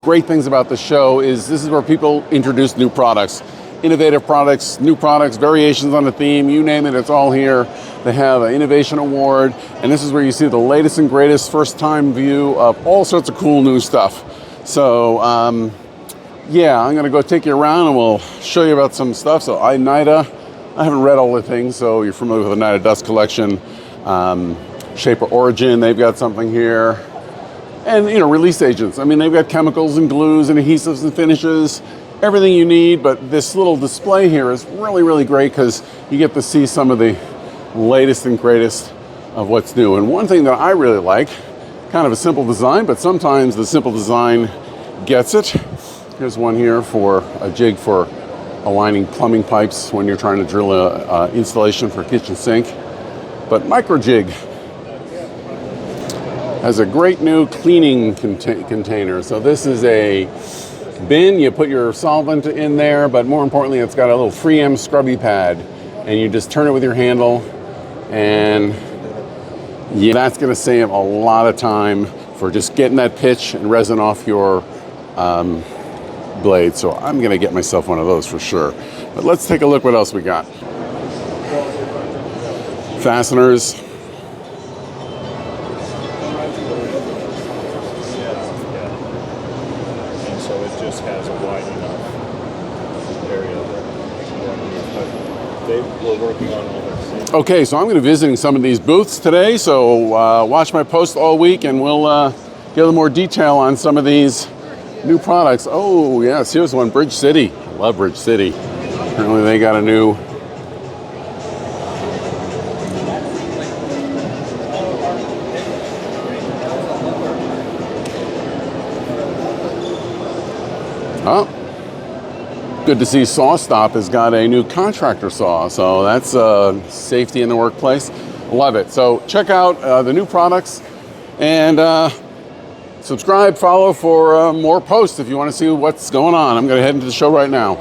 Great things about the show is this is where people introduce new products, innovative products, new products, variations on a theme, you name it, it's all here. They have an innovation award, and this is where you see the latest and greatest first-time view of all sorts of cool new stuff. So, yeah, I'm gonna go take you around and we'll show you about some stuff. So, NIDA, I haven't read all the things, so you're familiar with the NIDA Dust Collection. Shape of Origin, they've got something here. And, release agents. I mean, they've got chemicals and glues and adhesives and finishes, everything you need, but this little display here is really, really great because you get to see some of the latest and greatest of what's new. And one thing that I really like, kind of a simple design, but sometimes the simple design gets it. Here's one here for a jig for aligning plumbing pipes when you're trying to drill a installation for a kitchen sink. But Micro Jig has a great new cleaning container. So this is a bin, you put your solvent in there, but more importantly, it's got a little 3M scrubby pad, and you just turn it with your handle, and yeah, that's gonna save a lot of time for just getting that pitch and resin off your blade. So I'm gonna get myself one of those for sure. But let's take a look what else we got. Fasteners. Has a wide enough area that we're working on all this. Okay, so I'm going to be visiting some of these booths today, so watch my post all week and we'll get a little more detail on some of these new products. Oh yes, here's one, Bridge City. I love Bridge City. Apparently they got a new good to see SawStop has got a new contractor saw, so that's safety in the workplace. Love it. So check out the new products and subscribe, follow for more posts if you want to see what's going on. I'm going to head into the show right now.